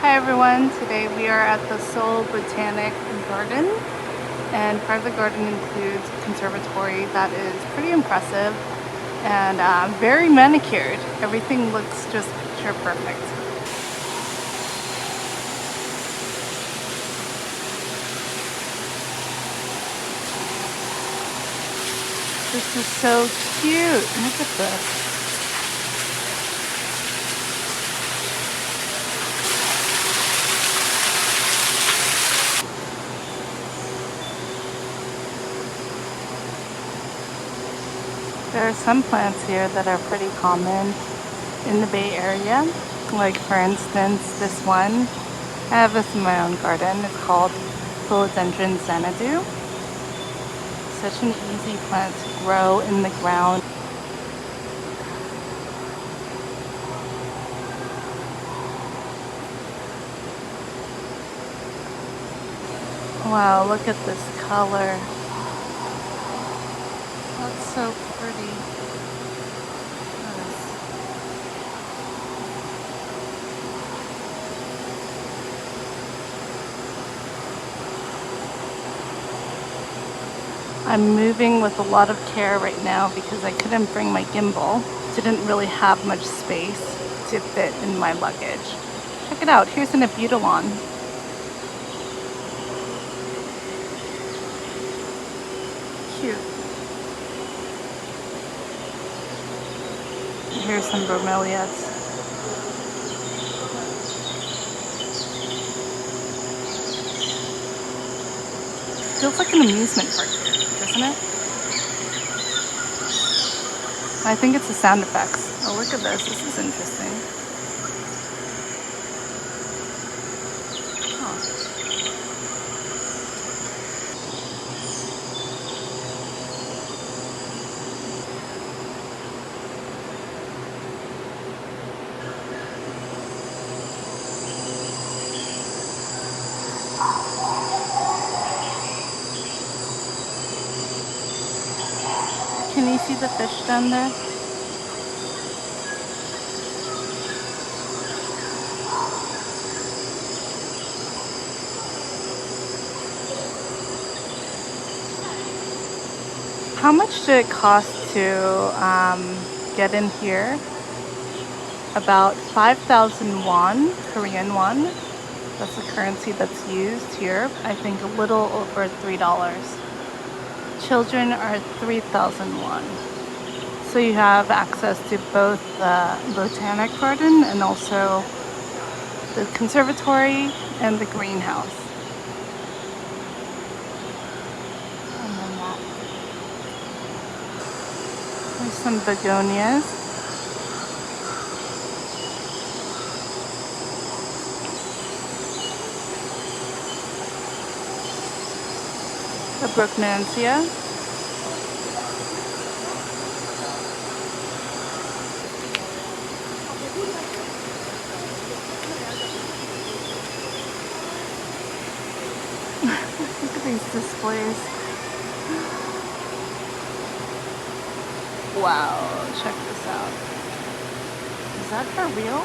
Hi everyone, today we are at the Seoul Botanic Garden, and part of the garden includes a conservatory that is pretty impressive and very manicured. Everything looks just picture perfect. This is so cute. Look at this. There are some plants here that are pretty common in the Bay Area. Like for instance, this one. I have this in my own garden. It's called Philodendron Xanadu. Such an easy plant to grow in the ground. Wow, look at this color. That's so pretty. I'm moving with a lot of care right now because I couldn't bring my gimbal. Didn't really have much space to fit in my luggage. Check it out, here's an abutilon. Cute. Here's some bromeliads. Feels like an amusement park here, doesn't it? I think it's the sound effects. Oh, look at this. This is interesting. Huh. Can you see the fish down there? How much did it cost to get in here? About 5,000 won, Korean won. That's the currency that's used here. I think a little over $3. Children are 3,000 won. So you have access to both the Botanic Garden and also the conservatory and the greenhouse. And then that. There's some begonias. The Brookmansia. Look at these displays. Wow, check this out. Is that for real?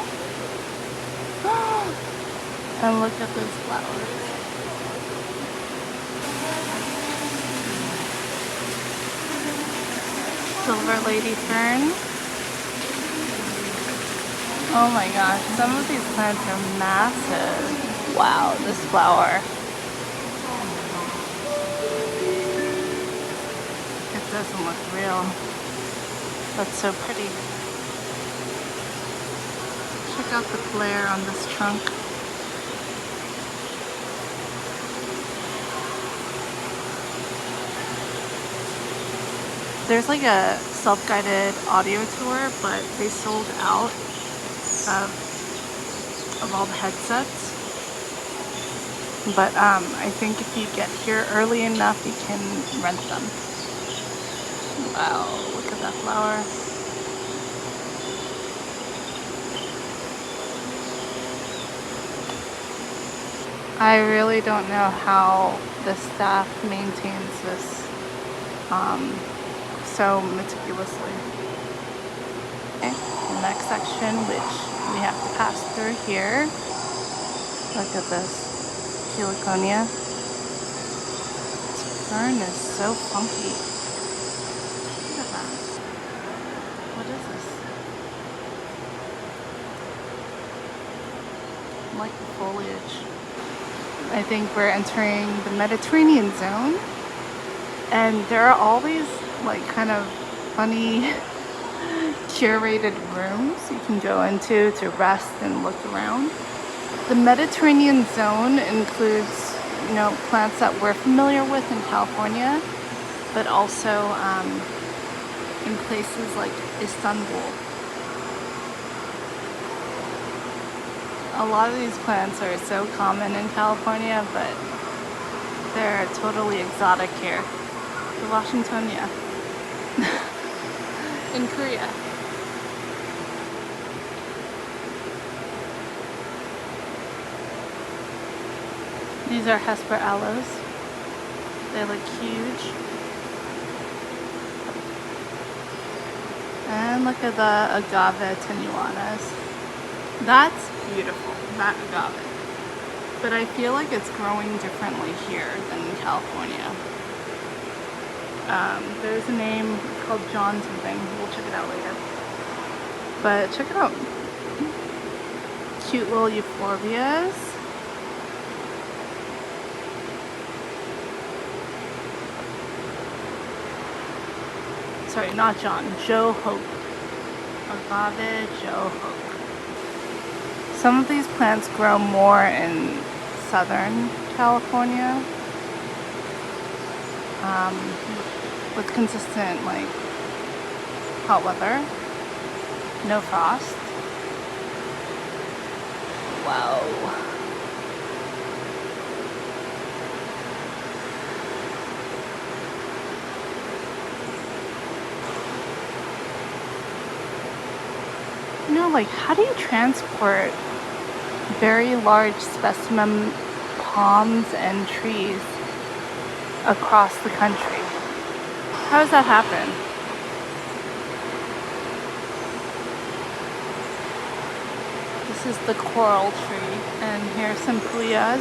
And look at those flowers. Silver lady fern. Oh my gosh, some of these plants are massive. Wow, this flower. It doesn't look real. That's so pretty. Check out the flare on this trunk. There's like a self-guided audio tour, but they sold out of all the headsets. But I think if you get here early enough, you can rent them. Wow, look at that flower. I really don't know how the staff maintains this so meticulously. Okay, the next section, which we have to pass through here, Look at this. Heliconia. This fern is so funky. Look at that. What is this? I like the foliage. I think we're entering the Mediterranean zone. And there are all these like kind of funny curated rooms you can go into to rest and look around. The Mediterranean zone includes, you know, plants that we're familiar with in California, but also in places like Istanbul. A lot of these plants are so common in California, but they're totally exotic here. The Washingtonia in Korea. These are Hesper aloes. They look huge. And look at the agave tenuanas. That's beautiful, that agave. But I feel like it's growing differently here than in California. There's a name called John something. We'll check it out later. But check it out. Cute little euphorbias. Sorry, not John. Joe Hope. Agave Joe Hope. Some of these plants grow more in Southern California. With consistent like hot weather, no frost. Wow. You know, like, how do you transport very large specimen palms and trees across the country? How does that happen? This is the coral tree, and here's some puyas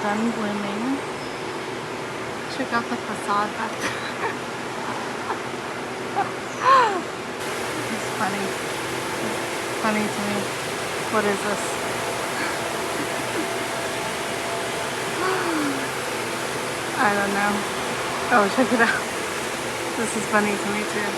done blooming. Check out the facade back there. It's funny. It's funny to me. What is this? I don't know. Oh, check it out. This is funny to me too.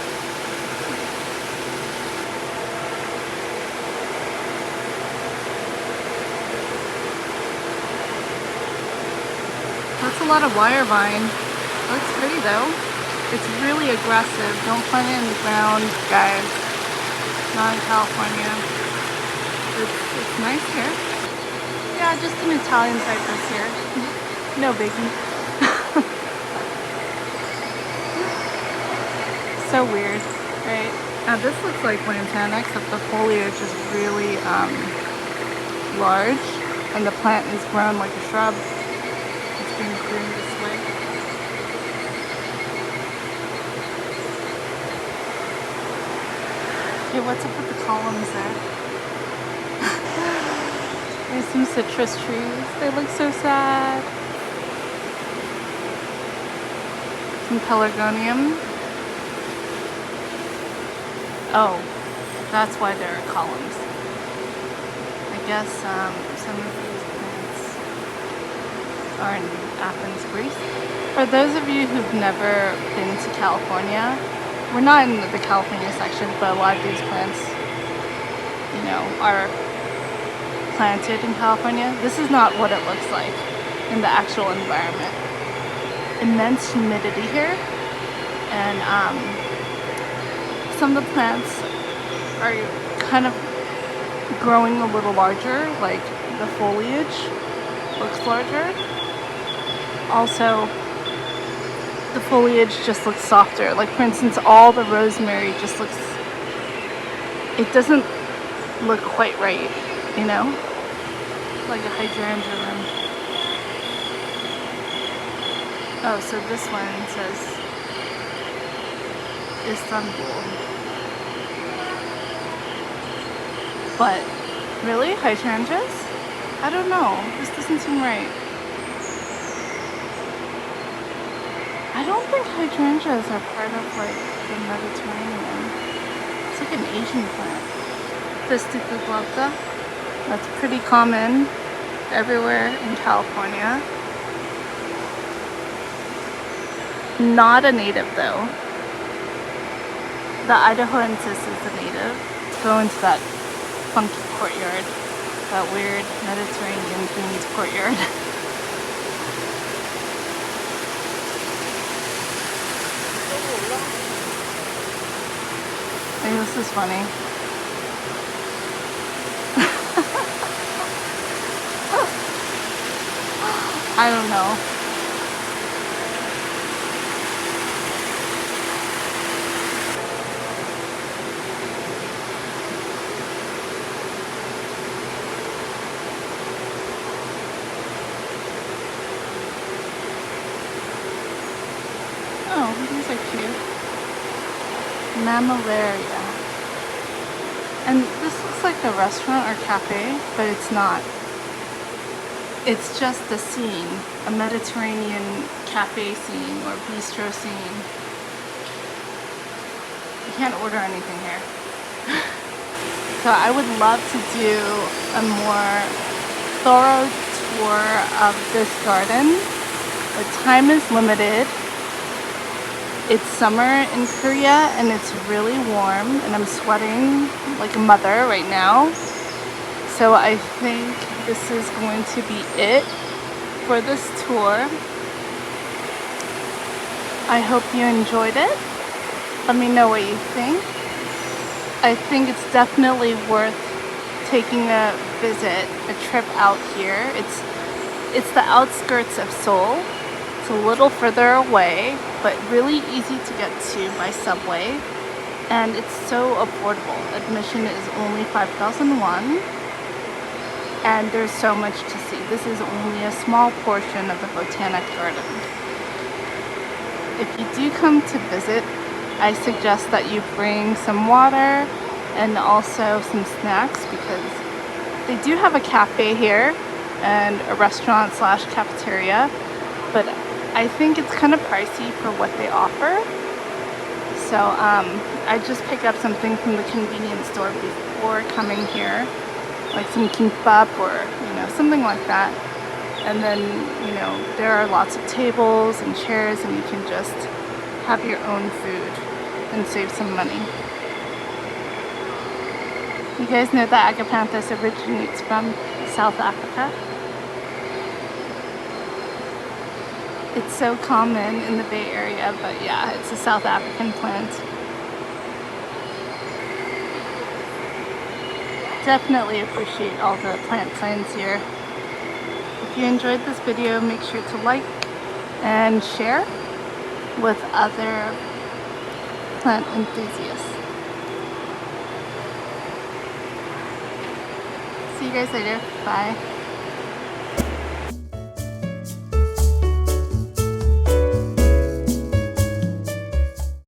That's a lot of wire vine. Looks pretty though. It's really aggressive. Don't plant it in the ground, guys. Not in California. It's nice here. Yeah, just an Italian cypress here. No biggie. So weird, right? Now this looks like lantana, except the foliage is really large, and the plant is grown like a shrub. It's being groomed this way. Okay, what's up with the columns there? There's some citrus trees. They look so sad. Some pelargonium. Oh, that's why there are columns. I guess some of these plants are in Athens, Greece. For those of you who've never been to California, we're not in the California section, but a lot of these plants, you know, are planted in California. This is not what it looks like in the actual environment. Immense humidity here, and some of the plants are kind of growing a little larger, like the foliage looks larger. Also, the foliage just looks softer. Like, for instance, all the rosemary just looks, it doesn't look quite right, you know? Like a hydrangea. Oh, so this one says Istanbul. But Really? Hydrangeas? I don't know. This doesn't seem right. I don't think hydrangeas are part of like the Mediterranean. It's like an Asian plant. Testicularca. That's pretty common everywhere in California. Not a native though. The Idahoensis is the native. Let's go into that funky courtyard. That weird Mediterranean themed courtyard. Hey, this is funny. I don't know. Oh, these are cute. Mammillaria. And this looks like a restaurant or cafe, but it's not. It's just a scene, a Mediterranean cafe scene or bistro scene. You can't order anything here. So I would love to do a more thorough tour of this garden. The time is limited. It's summer in Korea and it's really warm and I'm sweating like a mother right now. So I think this is going to be it for this tour. I hope you enjoyed it. Let me know what you think. I think it's definitely worth taking a visit, a trip out here. It's the outskirts of Seoul. It's a little further away, but really easy to get to by subway. And it's so affordable. Admission is only 5,000 won. And there's so much to see. This is only a small portion of the Botanic Garden. If you do come to visit, I suggest that you bring some water and also some snacks because they do have a cafe here and a restaurant slash cafeteria, but I think it's kind of pricey for what they offer. So I just picked up something from the convenience store before coming here, like some kimbap or something like that. And then there are lots of tables and chairs and you can just have your own food and save some money. You guys know that agapanthus originates from South Africa. It's so common in the Bay Area, but yeah, it's a South African plant. Definitely appreciate all the plant signs here. If you enjoyed this video, make sure to like and share with other plant enthusiasts. See you guys later. Bye.